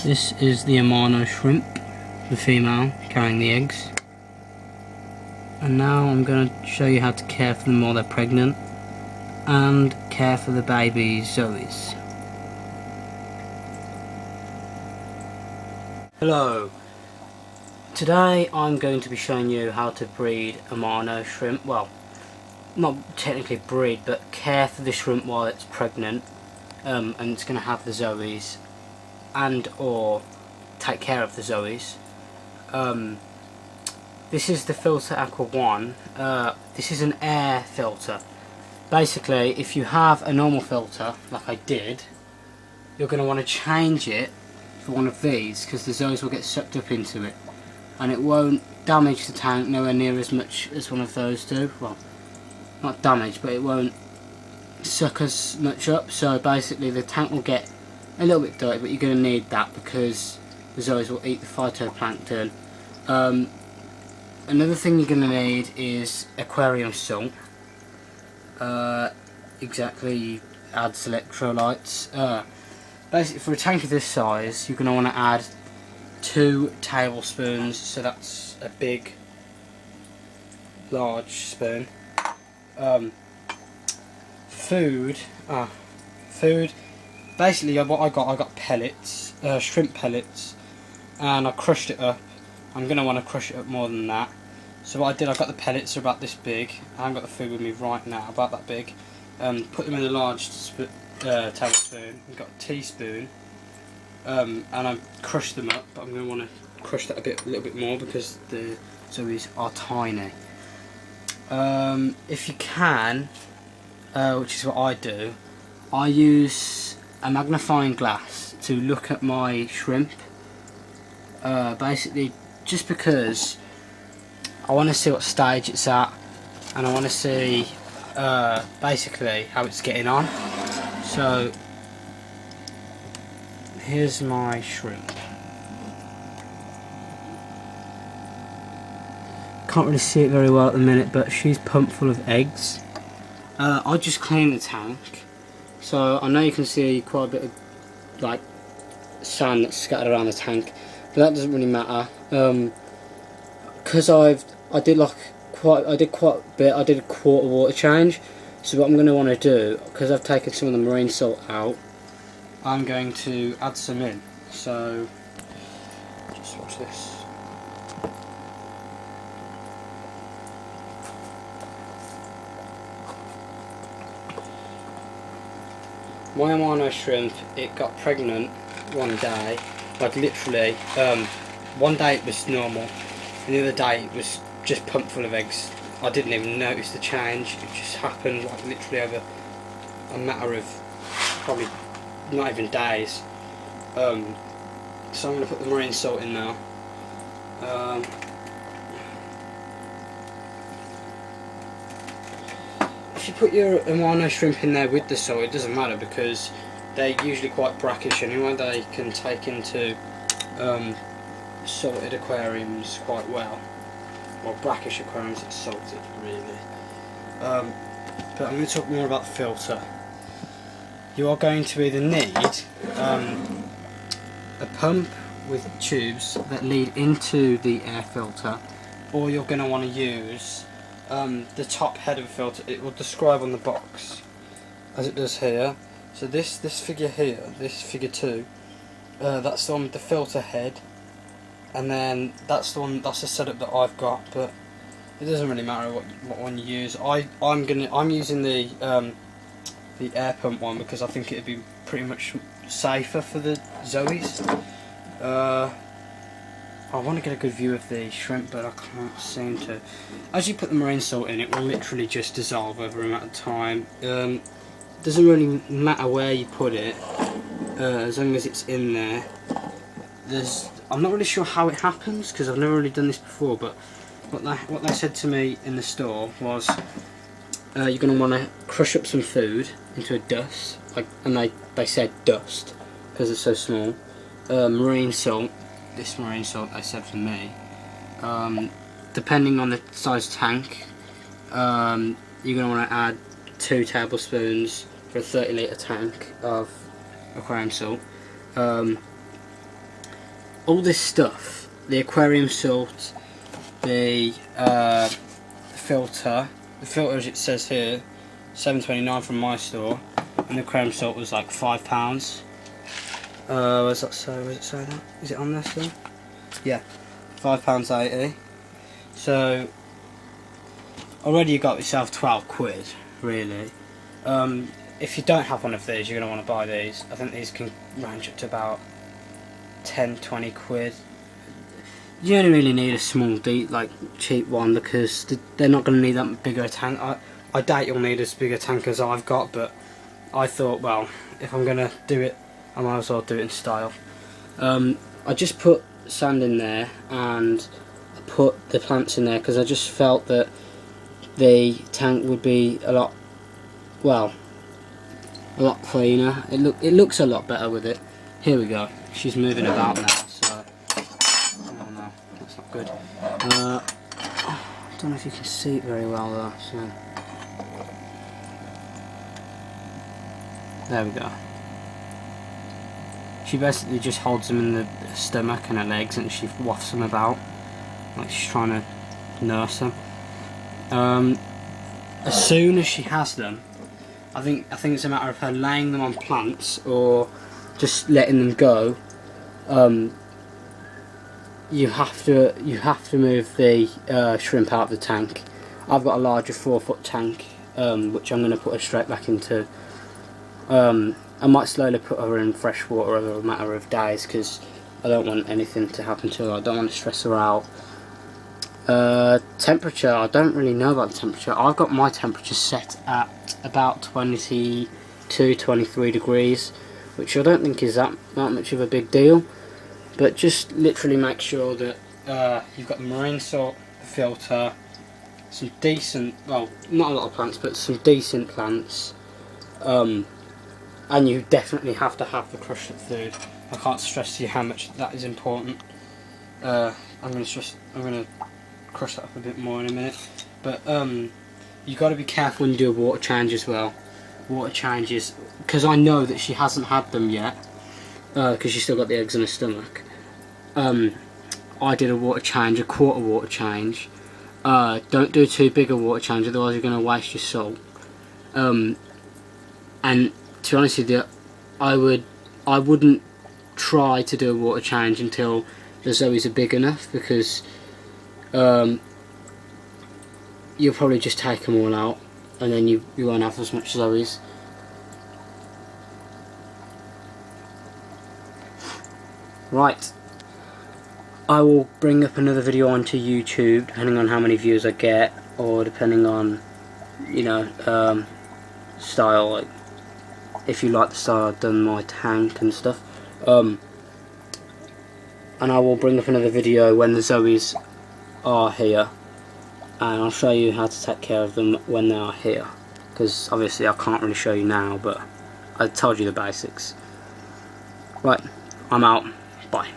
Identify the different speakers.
Speaker 1: This is the amano shrimp, the female carrying the eggs. And now I'm going to show you how to care for them while they're pregnant and care for the baby Zoes. Hello. Today I'm going to be showing you how to breed amano shrimp. Well, not technically breed, but care for the shrimp while it's pregnant, and it's going to have the Zoes, and or take care of the Zoes. This is the Filter Aqua 1. This is an air filter. Basically, if you have a normal filter, like I did, you're going to want to change it for one of these, because the Zoes will get sucked up into it. And it won't damage the tank nowhere near as much as one of those do. Well, not damage, but it won't suck as much up. So basically the tank will get a little bit dirty, but you're going to need that because the Zoes will eat the phytoplankton. Another thing you're going to need is aquarium salt. Exactly, you add electrolytes. Basically, for a tank of this size, you're going to want to add 2 tablespoons, so that's a big, large spoon. Food. Basically, what I got pellets, shrimp pellets, and I crushed it up. I'm going to want to crush it up more than that. So what I did, I got the pellets, are about this big. I haven't got the food with me right now, about that big. Put them in a large tablespoon. I've got a teaspoon, and I crushed them up. But I'm going to want to crush that a little bit more because the Zoes are tiny. If you can, which is what I do, I use a magnifying glass to look at my shrimp. Basically, just because I want to see what stage it's at, and I want to see basically how it's getting on. So here's my shrimp. Can't really see it very well at the minute, but she's pumped full of eggs. I just cleaned the tank, so I know you can see quite a bit of like sand that's scattered around the tank, but that doesn't really matter. Because I did quite a bit. I did a quarter water change. So what I'm going to want to do, because I've taken some of the marine salt out, I'm going to add some in. So just watch this. My amano shrimp, it got pregnant one day, like literally. One day it was normal, and the other day it was just pumped full of eggs. I didn't even notice the change. It just happened like literally over a matter of probably not even days. So I'm going to put the marine salt in now. If you put your amano shrimp in there with the salt, it doesn't matter because they're usually quite brackish anyway. They can take into salted aquariums quite well. Well, brackish aquariums, it's salted really. But I'm going to talk more about the filter. You are going to either need a pump with tubes that lead into the air filter, or you're going to want to use the top head of the filter. It will describe on the box as it does here. So this figure here, this figure 2, that's the one with the filter head, and then that's the one, that's the setup that I've got. But it doesn't really matter what one you use. I'm using the air pump one because I think it'd be pretty much safer for the Zoes. I want to get a good view of the shrimp, but I can't seem to. As you put the marine salt in, it will literally just dissolve over a amount of time. Doesn't really matter where you put it, as long as it's in there. I'm not really sure how it happens because I've never really done this before, but what they said to me in the store was you're going to want to crush up some food into a dust, and they said dust because it's so small. Marine salt. This marine salt they said for me. Depending on the size tank, you're going to want to add 2 tablespoons for a 30 litre tank of aquarium salt. all this stuff, the aquarium salt, the filter, as it says here, $7.29 from my store, and the aquarium salt was like £5. Where's that say? Was it say that? Is it on there still? Yeah, £5.80. So already you got yourself 12 quid, really. If you don't have one of these, you're going to want to buy these. I think these can range up to about 10-20 quid. You only really need a small, cheap one, because they're not going to need that bigger a tank. I doubt you'll need as big a tank as I've got, but I thought, well, if I'm going to do it, I might as well do it in style. I just put sand in there, and I put the plants in there because I just felt that the tank would be a lot cleaner. It looks a lot better with it. Here we go. She's moving about now, so oh no, that's not good. I don't know if you can see it very well though. So there we go. She basically just holds them in the stomach and her legs, and she wafts them about like she's trying to nurse them. As soon as she has them, I think it's a matter of her laying them on plants or just letting them go. You have to move the shrimp out of the tank. I've got a larger 4-foot tank, which I'm going to put her straight back into. I might slowly put her in fresh water over a matter of days because I don't want anything to happen to her. I don't want to stress her out. Temperature, I don't really know about the temperature. I've got my temperature set at about 22-23 degrees, which I don't think is that much of a big deal, but just literally make sure that you've got the marine salt, the filter, some decent, well, not a lot of plants, but some decent plants, and you definitely have to have the crushed up food. I can't stress to you how much that is important. I'm going to crush that up a bit more in a minute, but you got to be careful when you do a water change as well. Water changes, because I know that she hasn't had them yet, because she's still got the eggs in her stomach. I did a water change, a quarter water change. Don't do too big a water change, otherwise you're going to waste your salt. And to be honest with you, I wouldn't try to do a water change until the Zoes are big enough, because you'll probably just take them all out and then you won't have as much Zoes. Right, I will bring up another video onto YouTube depending on how many views I get, or depending on, you know, style, like if you like the style I've done my tank and stuff. And I will bring up another video when the Zoes are here, and I'll show you how to take care of them when they are here, because obviously I can't really show you now, but I told you the basics. Right, I'm out. Bye.